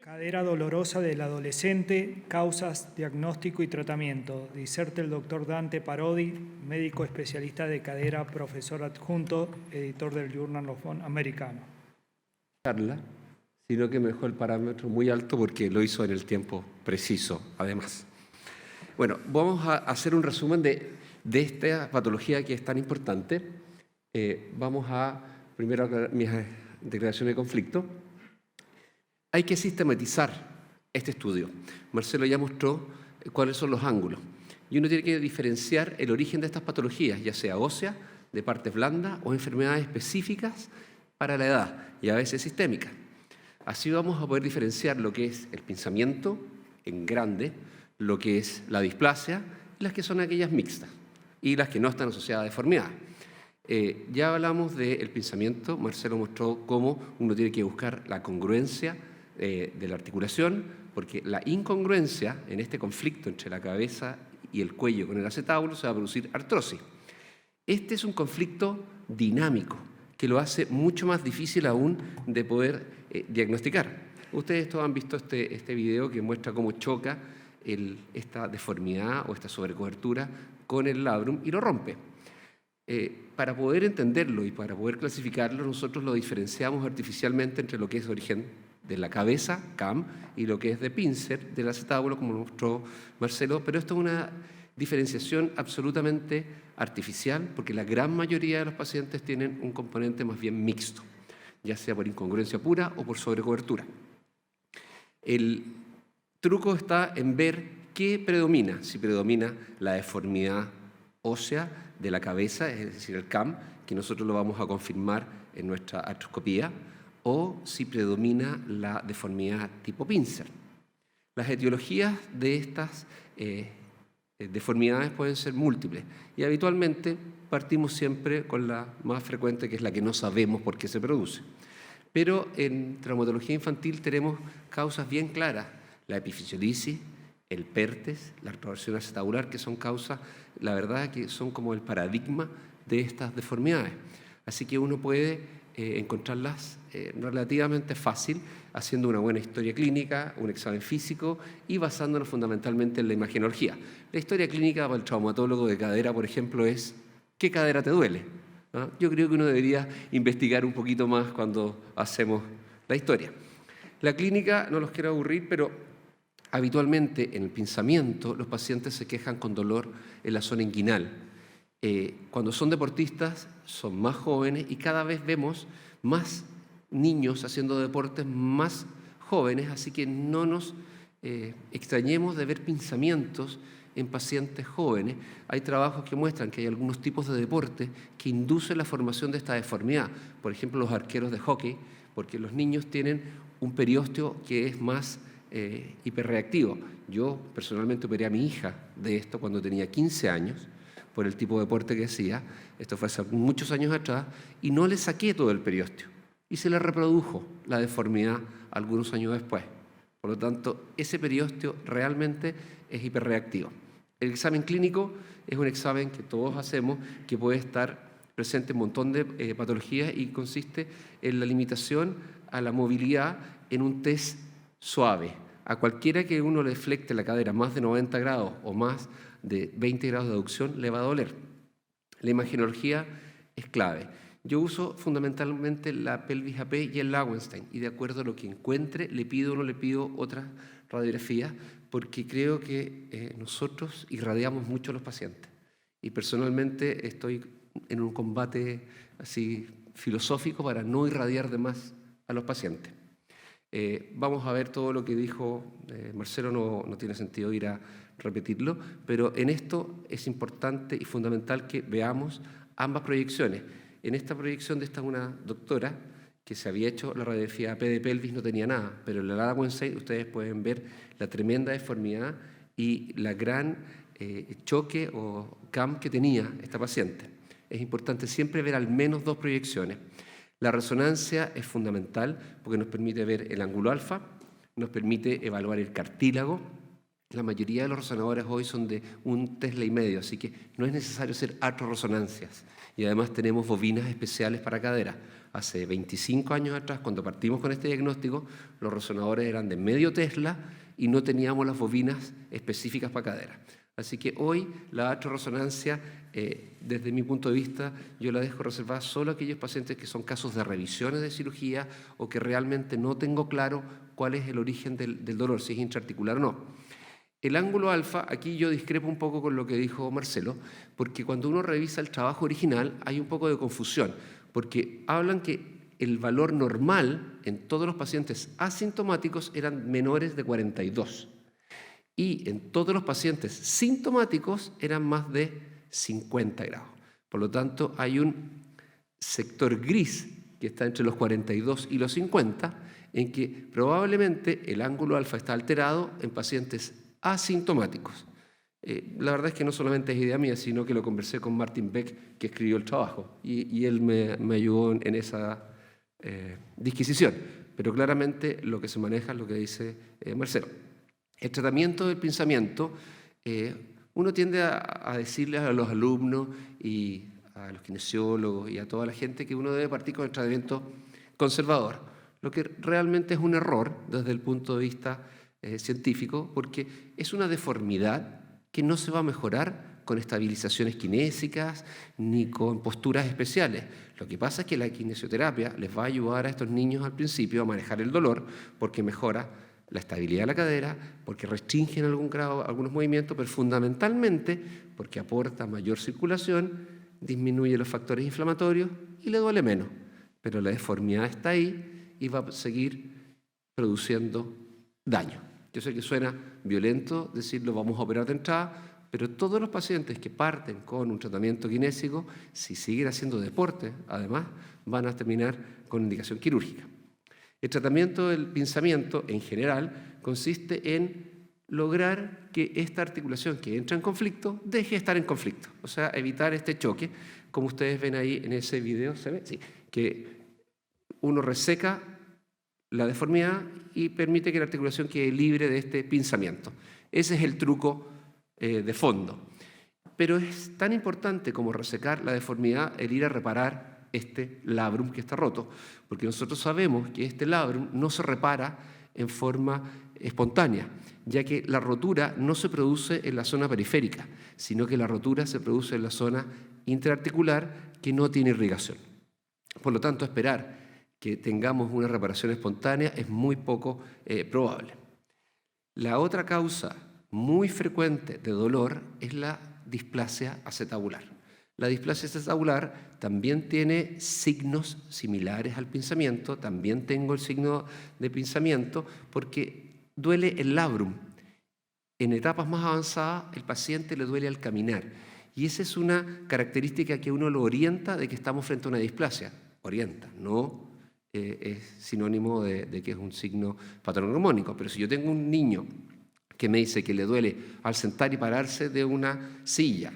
Cadera dolorosa del adolescente, causas, diagnóstico y tratamiento. Diserta el doctor Dante Parodi, médico especialista de cadera, profesor adjunto, editor del Journal of Bone americano. Sino que me dejó el parámetro muy alto porque lo hizo en el tiempo preciso, además. Bueno, vamos a hacer un resumen de esta patología que es tan importante. Vamos a, primero, mis declaraciones de conflicto. Hay que sistematizar este estudio. Marcelo ya mostró cuáles son los ángulos. Y uno tiene que diferenciar el origen de estas patologías, ya sea ósea, de partes blandas o enfermedades específicas para la edad y a veces sistémicas. Así vamos a poder diferenciar lo que es el pinzamiento en grande, lo que es la displasia, y las que son aquellas mixtas y las que no están asociadas a deformidad. Ya hablamos del pinzamiento. Marcelo mostró cómo uno tiene que buscar la congruencia de la articulación, porque la incongruencia en este conflicto entre la cabeza y el cuello con el acetábulo se va a producir artrosis. Este es un conflicto dinámico que lo hace mucho más difícil aún de poder diagnosticar. Ustedes todos han visto este video que muestra cómo choca esta deformidad o esta sobrecobertura con el labrum y lo rompe. Para poder entenderlo y para poder clasificarlo, nosotros lo diferenciamos artificialmente entre lo que es origen de la cabeza, CAM, y lo que es de pincer, del acetábulo, como lo mostró Marcelo, pero esto es una diferenciación absolutamente artificial, porque la gran mayoría de los pacientes tienen un componente más bien mixto, ya sea por incongruencia pura o por sobrecobertura. El truco está en ver qué predomina, si predomina la deformidad ósea de la cabeza, es decir, el CAM, que nosotros lo vamos a confirmar en nuestra artroscopía, o si predomina la deformidad tipo pincer. Las etiologías de estas deformidades pueden ser múltiples y habitualmente partimos siempre con la más frecuente, que es la que no sabemos por qué se produce. Pero en traumatología infantil tenemos causas bien claras: la epifisiolisis, el PERTES, la retroversión acetabular, que son causas, la verdad, que son como el paradigma de estas deformidades. Así que uno puede encontrarlas relativamente fácil haciendo una buena historia clínica, un examen físico y basándonos fundamentalmente en la imagenología. La historia clínica para el traumatólogo de cadera, por ejemplo, es ¿qué cadera te duele? ¿Ah? Yo creo que uno debería investigar un poquito más cuando hacemos la historia. La clínica, no los quiero aburrir, pero habitualmente en el pinzamiento los pacientes se quejan con dolor en la zona inguinal. Cuando son deportistas son más jóvenes y cada vez vemos más niños haciendo deportes más jóvenes, así que no nos extrañemos de ver pinzamientos en pacientes jóvenes. Hay trabajos que muestran que hay algunos tipos de deporte que inducen la formación de esta deformidad. Por ejemplo, los arqueros de hockey, porque los niños tienen un periósteo que es más hiperreactivo. Yo personalmente operé a mi hija de esto cuando tenía 15 años, por el tipo de deporte que hacía. Esto fue hace muchos años atrás, y no le saqué todo el periósteo y se le reprodujo la deformidad algunos años después. Por lo tanto, ese periósteo realmente es hiperreactivo. El examen clínico es un examen que todos hacemos, que puede estar presente en un montón de patologías y consiste en la limitación a la movilidad en un test suave. A cualquiera que uno le flecte la cadera más de 90 grados o más de 20 grados de aducción le va a doler. La imagenología es clave. Yo uso fundamentalmente la pelvis AP y el Lauenstein, y de acuerdo a lo que encuentre le pido o no le pido otras radiografías, porque creo que nosotros irradiamos mucho a los pacientes. Y personalmente estoy en un combate así filosófico para no irradiar de más a los pacientes. Vamos a ver todo lo que dijo Marcelo, no tiene sentido ir a repetirlo, pero en esto es importante y fundamental que veamos ambas proyecciones. En esta proyección de esta una doctora que se había hecho la radiografía AP de pelvis, no tenía nada, pero en la Lauenstein ustedes pueden ver la tremenda deformidad y la gran choque o CAM que tenía esta paciente. Es importante siempre ver al menos dos proyecciones. La resonancia es fundamental porque nos permite ver el ángulo alfa, nos permite evaluar el cartílago, La mayoría de los resonadores hoy son de 1 Tesla y medio, así que no es necesario hacer artrorresonancias. Y además tenemos bobinas especiales para cadera. Hace 25 años atrás, cuando partimos con este diagnóstico, los resonadores eran de medio Tesla y no teníamos las bobinas específicas para cadera. Así que hoy la artrorresonancia, desde mi punto de vista, yo la dejo reservada solo a aquellos pacientes que son casos de revisiones de cirugía o que realmente no tengo claro cuál es el origen del dolor, si es intraarticular o no. El ángulo alfa, aquí yo discrepo un poco con lo que dijo Marcelo, porque cuando uno revisa el trabajo original hay un poco de confusión, porque hablan que el valor normal en todos los pacientes asintomáticos eran menores de 42 y en todos los pacientes sintomáticos eran más de 50 grados. Por lo tanto, hay un sector gris que está entre los 42 y los 50, en que probablemente el ángulo alfa está alterado en pacientes asintomáticos. La verdad es que no solamente es idea mía, sino que lo conversé con Martin Beck, que escribió el trabajo, y él me ayudó en esa disquisición. Pero claramente lo que se maneja es lo que dice Marcelo. El tratamiento del pinzamiento, uno tiende a decirle a los alumnos y a los kinesiólogos y a toda la gente que uno debe partir con el tratamiento conservador, lo que realmente es un error desde el punto de vista científico, porque es una deformidad que no se va a mejorar con estabilizaciones kinésicas ni con posturas especiales. Lo que pasa es que la kinesioterapia les va a ayudar a estos niños al principio a manejar el dolor porque mejora la estabilidad de la cadera, porque restringe en algún grado algunos movimientos, pero fundamentalmente porque aporta mayor circulación, disminuye los factores inflamatorios y le duele menos. Pero la deformidad está ahí y va a seguir produciendo daño. Yo sé que suena violento decirlo, vamos a operar de entrada, pero todos los pacientes que parten con un tratamiento kinésico, si siguen haciendo deporte, además, van a terminar con indicación quirúrgica. El tratamiento del pinzamiento, en general, consiste en lograr que esta articulación que entra en conflicto deje de estar en conflicto, o sea, evitar este choque, como ustedes ven ahí en ese video, ¿se ve? Sí, que uno reseca la deformidad y permite que la articulación quede libre de este pinzamiento. Ese es el truco de fondo. Pero es tan importante como resecar la deformidad el ir a reparar este labrum que está roto, porque nosotros sabemos que este labrum no se repara en forma espontánea, ya que la rotura no se produce en la zona periférica, sino que la rotura se produce en la zona intraarticular que no tiene irrigación. Por lo tanto, esperar que tengamos una reparación espontánea es muy poco probable. La otra causa muy frecuente de dolor es la displasia acetabular. La displasia acetabular también tiene signos similares al pinzamiento, también tengo el signo de pinzamiento porque duele el labrum. En etapas más avanzadas el paciente le duele al caminar y esa es una característica que uno lo orienta de que estamos frente a una displasia. Orienta, no es sinónimo de que es un signo patognomónico, pero si yo tengo un niño que me dice que le duele al sentar y pararse de una silla,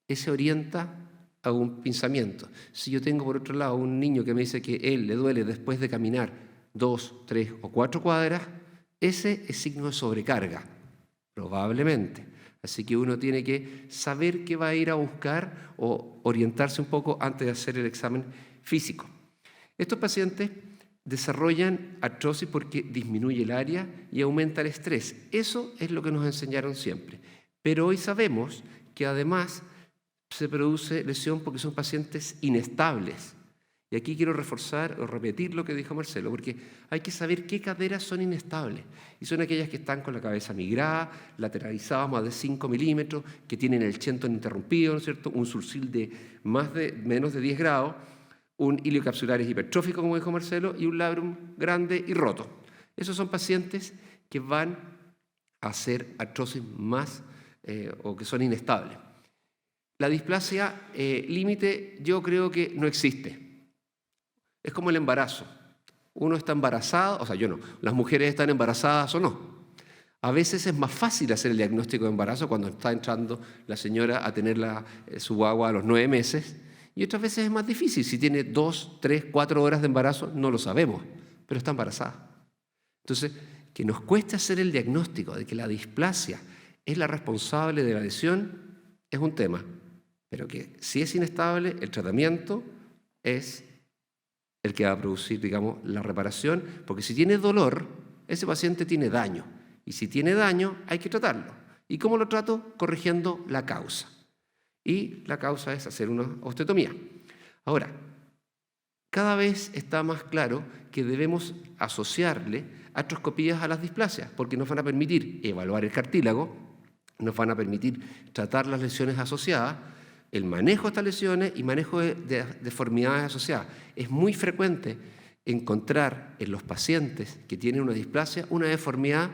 ese orienta a un pinzamiento. Si yo tengo por otro lado un niño que me dice que él le duele después de caminar 2, 3 o 4 cuadras, ese es signo de sobrecarga, probablemente. Así que uno tiene que saber qué va a ir a buscar o orientarse un poco antes de hacer el examen físico. Estos pacientes desarrollan artrosis porque disminuye el área y aumenta el estrés. Eso es lo que nos enseñaron siempre. Pero hoy sabemos que además se produce lesión porque son pacientes inestables. Y aquí quiero reforzar o repetir lo que dijo Marcelo, porque hay que saber qué caderas son inestables. Y son aquellas que están con la cabeza migrada, lateralizadas más de 5 milímetros, que tienen el chenton interrumpido, ¿no es cierto? Un sursil de menos de 10 grados, un iliocapsularis hipertrófico, como dijo Marcelo, y un labrum grande y roto. Esos son pacientes que van a hacer artrosis más o que son inestables. La displasia límite yo creo que no existe. Es como el embarazo. Uno está embarazado, o sea, yo no, las mujeres están embarazadas o no. A veces es más fácil hacer el diagnóstico de embarazo cuando está entrando la señora a tener su guagua a los 9 meses, y otras veces es más difícil. Si tiene 2, 3, 4 horas de embarazo, no lo sabemos, pero está embarazada. Entonces, que nos cueste hacer el diagnóstico de que la displasia es la responsable de la lesión es un tema, pero que si es inestable, el tratamiento es el que va a producir, digamos, la reparación, porque si tiene dolor, ese paciente tiene daño, y si tiene daño hay que tratarlo. ¿Y cómo lo trato? Corrigiendo la causa. Y la causa es hacer una osteotomía. Ahora, cada vez está más claro que debemos asociarle artroscopías a las displasias, porque nos van a permitir evaluar el cartílago, nos van a permitir tratar las lesiones asociadas, el manejo de estas lesiones y manejo de deformidades asociadas. Es muy frecuente encontrar en los pacientes que tienen una displasia una deformidad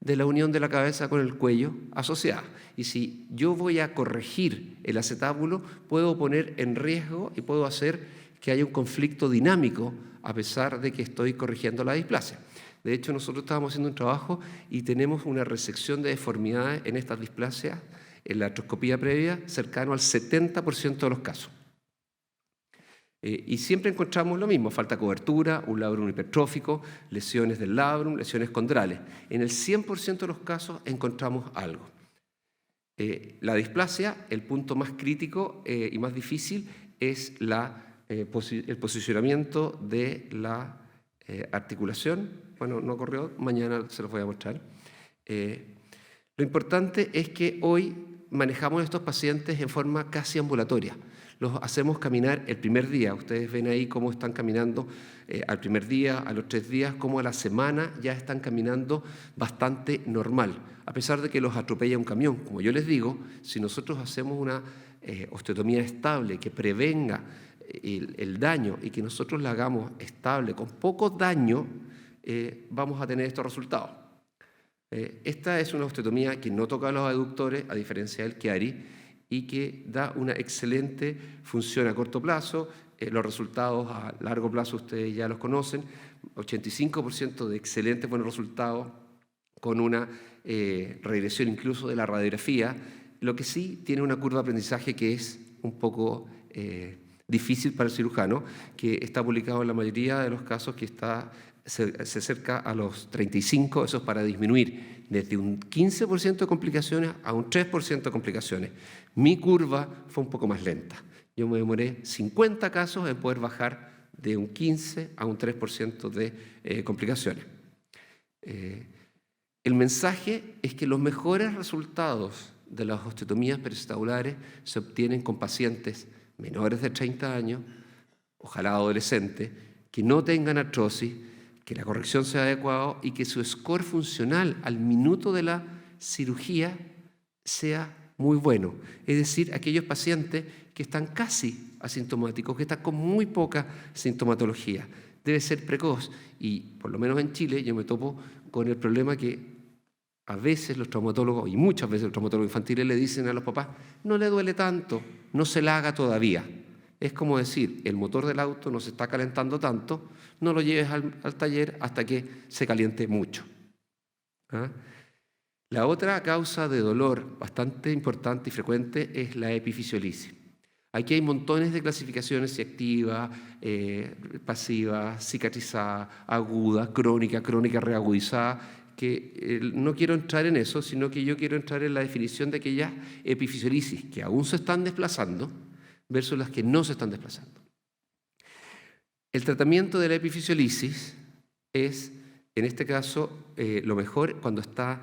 de la unión de la cabeza con el cuello asociada. Y si yo voy a corregir el acetábulo, puedo poner en riesgo y puedo hacer que haya un conflicto dinámico a pesar de que estoy corrigiendo la displasia. De hecho, nosotros estábamos haciendo un trabajo y tenemos una resección de deformidades en estas displasias, en la artroscopía previa, cercano al 70% de los casos. Y siempre encontramos lo mismo, falta cobertura, un labrum hipertrófico, lesiones del labrum, lesiones condrales. En el 100% de los casos encontramos algo. La displasia, el punto más crítico y más difícil es el posicionamiento de la articulación. Bueno, no ocurrió, mañana se los voy a mostrar. Lo importante es que hoy manejamos a estos pacientes en forma casi ambulatoria. Los hacemos caminar el primer día. Ustedes ven ahí cómo están caminando al primer día, a los 3 días, cómo a la semana ya están caminando bastante normal, a pesar de que los atropella un camión. Como yo les digo, si nosotros hacemos una osteotomía estable que prevenga el daño y que nosotros la hagamos estable, con poco daño, vamos a tener estos resultados. Esta es una osteotomía que no toca a los aductores, a diferencia del Chiari, y que da una excelente función a corto plazo. Los resultados a largo plazo ustedes ya los conocen, 85% de excelentes buenos resultados con una regresión incluso de la radiografía, lo que sí tiene una curva de aprendizaje que es un poco difícil para el cirujano, que está publicado en la mayoría de los casos que se acerca a los 35, eso es para disminuir desde un 15% de complicaciones a un 3% de complicaciones. Mi curva fue un poco más lenta. Yo me demoré 50 casos en poder bajar de un 15 a un 3% de complicaciones. El mensaje es que los mejores resultados de las osteotomías periacetabular se obtienen con pacientes menores de 30 años, ojalá adolescentes, que no tengan artrosis, que la corrección sea adecuada y que su score funcional al minuto de la cirugía sea muy bueno. Es decir, aquellos pacientes que están casi asintomáticos, que están con muy poca sintomatología. Debe ser precoz y, por lo menos en Chile, yo me topo con el problema que a veces los traumatólogos, y muchas veces los traumatólogos infantiles le dicen a los papás, no le duele tanto, no se la haga todavía. Es como decir, el motor del auto no se está calentando tanto, no lo lleves al taller hasta que se caliente mucho. ¿Ah? La otra causa de dolor bastante importante y frecuente es la epifisiolisis. Aquí hay montones de clasificaciones, si activa, pasiva, cicatrizada, aguda, crónica reagudizada, que no quiero entrar en eso, sino que yo quiero entrar en la definición de aquellas epifisiolisis que aún se están desplazando versus las que no se están desplazando. El tratamiento de la epifisiolisis es, en este caso, lo mejor cuando está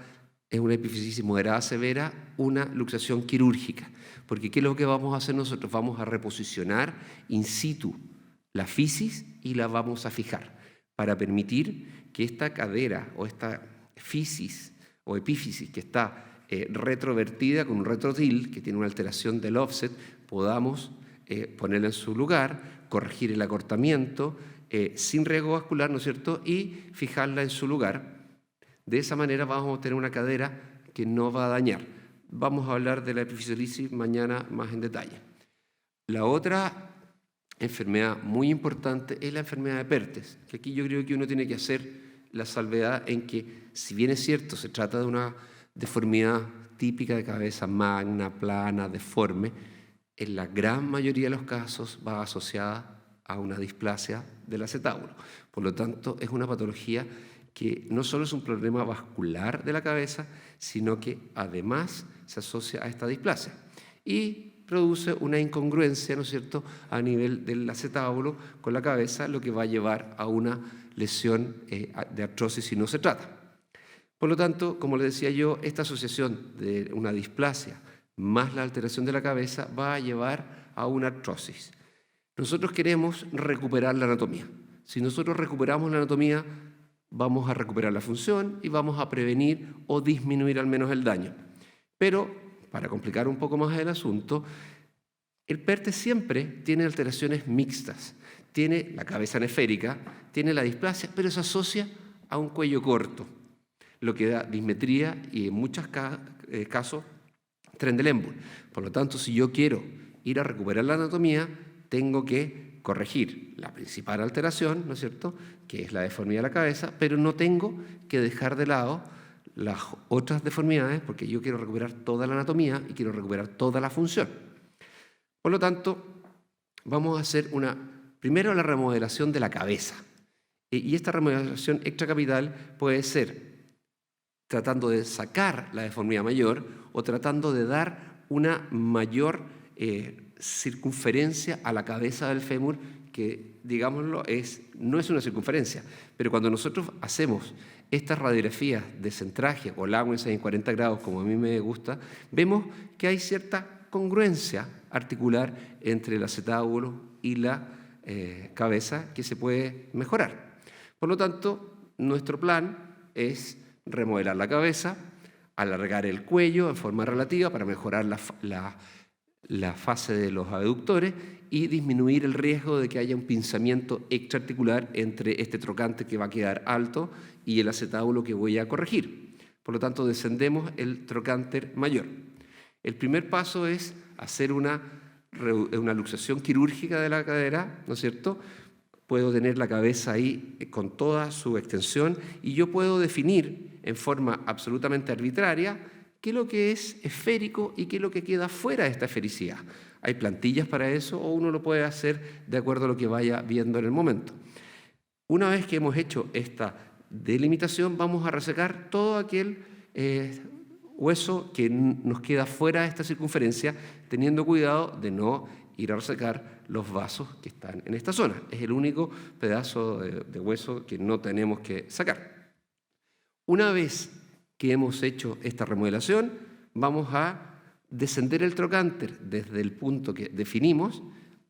en una epifisiolisis moderada severa, una luxación quirúrgica. Porque ¿qué es lo que vamos a hacer nosotros? Vamos a reposicionar in situ la fisis y la vamos a fijar para permitir que esta cadera o esta fisis o epífisis que está retrovertida con un retrotil, que tiene una alteración del offset, podamos ponerla en su lugar, corregir el acortamiento sin riesgo vascular, ¿no es cierto?, y fijarla en su lugar. De esa manera vamos a obtener una cadera que no va a dañar. Vamos a hablar de la epifisiolisis mañana más en detalle. La otra enfermedad muy importante es la enfermedad de Perthes, que aquí yo creo que uno tiene que hacer la salvedad en que, si bien es cierto, se trata de una deformidad típica de cabeza magna, plana, deforme, en la gran mayoría de los casos va asociada a una displasia del acetábulo. Por lo tanto, es una patología que no solo es un problema vascular de la cabeza, sino que además se asocia a esta displasia y produce una incongruencia, ¿no es cierto?, a nivel del acetábulo con la cabeza, lo que va a llevar a una lesión de artrosis si no se trata. Por lo tanto, como les decía yo, esta asociación de una displasia más la alteración de la cabeza va a llevar a una artrosis. Nosotros queremos recuperar la anatomía. Si nosotros recuperamos la anatomía, vamos a recuperar la función y vamos a prevenir o disminuir al menos el daño. Pero, para complicar un poco más el asunto, el PERTE siempre tiene alteraciones mixtas. Tiene la cabeza neférica, tiene la displasia, pero se asocia a un cuello corto, lo que da dismetría y en muchos casos Trendelenburg. Por lo tanto, si yo quiero ir a recuperar la anatomía, tengo que corregir la principal alteración, ¿no es cierto?, que es la deformidad de la cabeza, pero no tengo que dejar de lado las otras deformidades porque yo quiero recuperar toda la anatomía y quiero recuperar toda la función. Por lo tanto, vamos a hacer primero la remodelación de la cabeza. Y esta remodelación extracapital puede ser tratando de sacar la deformidad mayor o tratando de dar una mayor circunferencia a la cabeza del fémur, que, digámoslo, no es una circunferencia, pero cuando nosotros hacemos estas radiografías de centraje o Lawrence en 40 grados, como a mí me gusta, vemos que hay cierta congruencia articular entre el acetábulo y la cabeza que se puede mejorar. Por lo tanto, nuestro plan es remodelar la cabeza, alargar el cuello en forma relativa para mejorar la fase de los abductores y disminuir el riesgo de que haya un pinzamiento extraarticular entre este trocánter que va a quedar alto y el acetábulo que voy a corregir. Por lo tanto, descendemos el trocánter mayor. El primer paso es hacer una luxación quirúrgica de la cadera, ¿no es cierto? Puedo tener la cabeza ahí con toda su extensión y yo puedo definir en forma absolutamente arbitraria qué es lo que es esférico y qué es lo que queda fuera de esta esfericidad. Hay plantillas para eso o uno lo puede hacer de acuerdo a lo que vaya viendo en el momento. Una vez que hemos hecho esta delimitación, vamos a resecar todo aquel hueso que nos queda fuera de esta circunferencia, teniendo cuidado de no ir a resecar los vasos que están en esta zona. Es el único pedazo de hueso que no tenemos que sacar. Una vez que hemos hecho esta remodelación, vamos a descender el trocánter desde el punto que definimos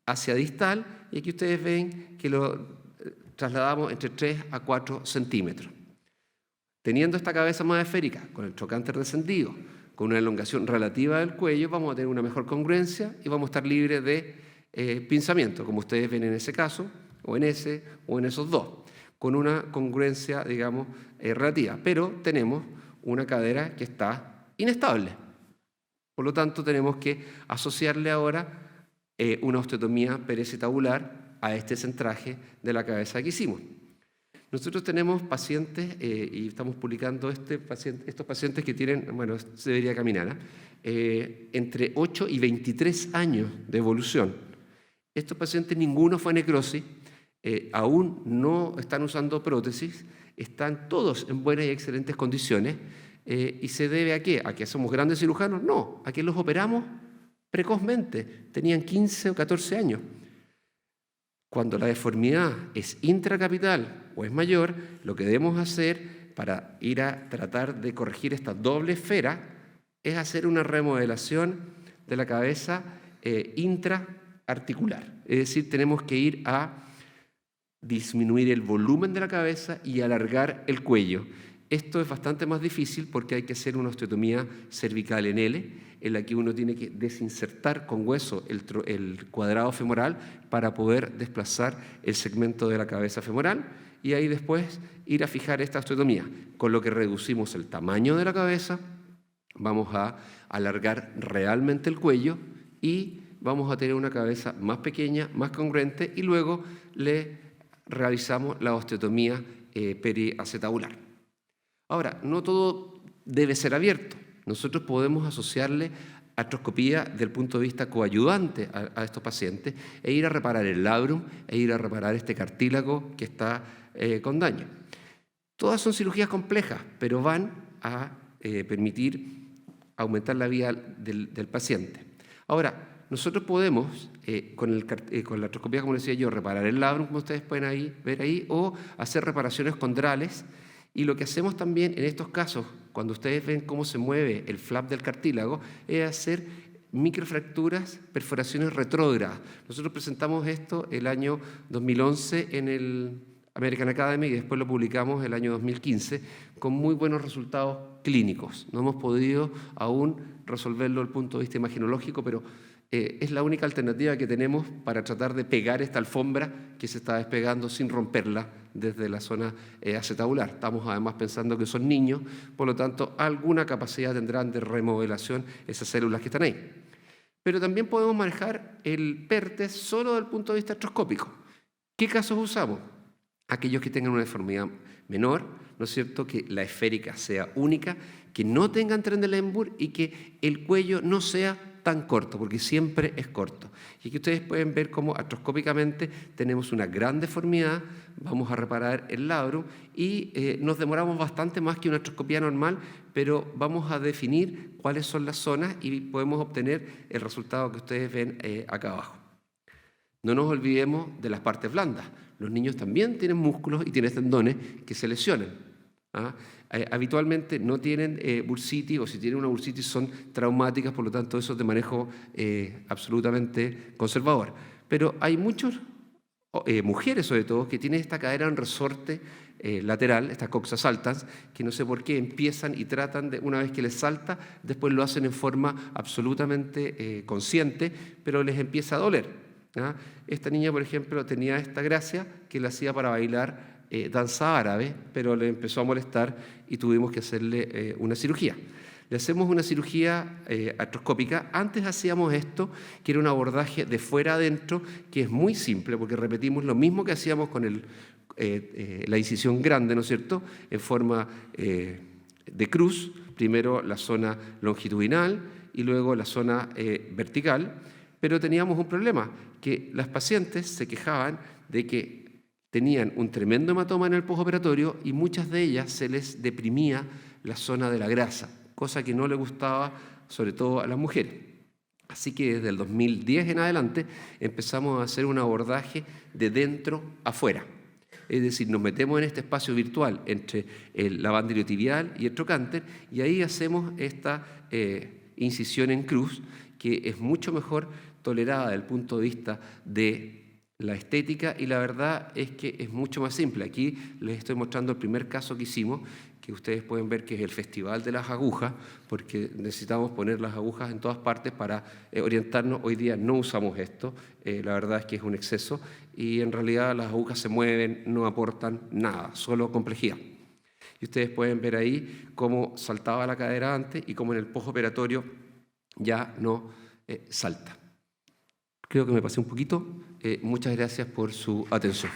hacia distal, y aquí ustedes ven que lo trasladamos entre 3 a 4 centímetros. Teniendo esta cabeza más esférica, con el trocánter descendido, con una elongación relativa del cuello, vamos a tener una mejor congruencia y vamos a estar libres de pinzamiento, como ustedes ven en ese caso, o en ese, o en esos dos, con una congruencia, digamos, relativa. Pero tenemos una cadera que está inestable. Por lo tanto, tenemos que asociarle ahora una osteotomía pericetabular a este centraje de la cabeza que hicimos. Nosotros tenemos pacientes, y estamos publicando estos pacientes que tienen, bueno, se debería caminar, entre 8 y 23 años de evolución. Estos pacientes, ninguno fue necrosis, aún no están usando prótesis, están todos en buenas y excelentes condiciones. ¿Y se debe a qué? ¿A que somos grandes cirujanos? No, a que los operamos precozmente, tenían 15 o 14 años. Cuando la deformidad es intracapital o es mayor, lo que debemos hacer para ir a tratar de corregir esta doble esfera es hacer una remodelación de la cabeza intraarticular. Es decir, tenemos que ir a disminuir el volumen de la cabeza y alargar el cuello. Esto es bastante más difícil porque hay que hacer una osteotomía cervical en L, en la que uno tiene que desinsertar con hueso el cuadrado femoral para poder desplazar el segmento de la cabeza femoral y ahí después ir a fijar esta osteotomía, con lo que reducimos el tamaño de la cabeza, vamos a alargar realmente el cuello y vamos a tener una cabeza más pequeña, más congruente y luego le realizamos la osteotomía periacetabular. Ahora, no todo debe ser abierto. Nosotros podemos asociarle artroscopía desde el punto de vista coayudante a estos pacientes e ir a reparar el labrum e ir a reparar este cartílago que está con daño. Todas son cirugías complejas, pero van a permitir aumentar la vida del paciente. Ahora, nosotros podemos, con la artroscopía, como les decía yo, reparar el labrum, como ustedes pueden ver ahí, o hacer reparaciones condrales. Y lo que hacemos también en estos casos, cuando ustedes ven cómo se mueve el flap del cartílago, es hacer microfracturas, perforaciones retrógradas. Nosotros presentamos esto el año 2011 en el American Academy y después lo publicamos el año 2015 con muy buenos resultados clínicos. No hemos podido aún resolverlo desde el punto de vista imaginológico, pero es la única alternativa que tenemos para tratar de pegar esta alfombra que se está despegando sin romperla desde la zona acetabular. Estamos además pensando que son niños, por lo tanto, alguna capacidad tendrán de remodelación esas células que están ahí. Pero también podemos manejar el PERTES solo desde el punto de vista artroscópico. ¿Qué casos usamos? Aquellos que tengan una deformidad menor, ¿no es cierto?, que la esférica sea única, que no tengan Trendelenburg y que el cuello no sea tan corto, porque siempre es corto. Y aquí ustedes pueden ver cómo artroscópicamente tenemos una gran deformidad, vamos a reparar el labrum y nos demoramos bastante más que una artroscopía normal, pero vamos a definir cuáles son las zonas y podemos obtener el resultado que ustedes ven acá abajo. No nos olvidemos de las partes blandas. Los niños también tienen músculos y tienen tendones que se lesionan. Habitualmente no tienen bursitis, o si tienen una bursitis son traumáticas, por lo tanto eso es de manejo absolutamente conservador. Pero hay muchas mujeres sobre todo que tienen esta cadera en resorte lateral, esta coxa saltans, que no sé por qué empiezan y tratan de, una vez que les salta, después lo hacen en forma absolutamente consciente, pero les empieza a doler. Esta niña, por ejemplo, tenía esta gracia que la hacía para bailar danza árabe, pero le empezó a molestar y tuvimos que hacerle una cirugía. Le hacemos una cirugía artroscópica. Antes hacíamos esto, que era un abordaje de fuera adentro, que es muy simple, porque repetimos lo mismo que hacíamos con la incisión grande, ¿no es cierto?, en forma de cruz, primero la zona longitudinal y luego la zona vertical, pero teníamos un problema, que las pacientes se quejaban de que tenían un tremendo hematoma en el postoperatorio y muchas de ellas se les deprimía la zona de la grasa, cosa que no le gustaba sobre todo a las mujeres. Así que desde el 2010 en adelante empezamos a hacer un abordaje de dentro afuera. Es decir, nos metemos en este espacio virtual entre la banda iliotibial y el trocánter y ahí hacemos esta incisión en cruz que es mucho mejor tolerada desde el punto de vista de la estética y la verdad es que es mucho más simple. Aquí les estoy mostrando el primer caso que hicimos, que ustedes pueden ver que es el Festival de las Agujas, porque necesitamos poner las agujas en todas partes para orientarnos. Hoy día no usamos esto, la verdad es que es un exceso y en realidad las agujas se mueven, no aportan nada, solo complejidad. Y ustedes pueden ver ahí cómo saltaba la cadera antes y cómo en el postoperatorio ya no salta. Creo que me pasé un poquito. Muchas gracias por su atención.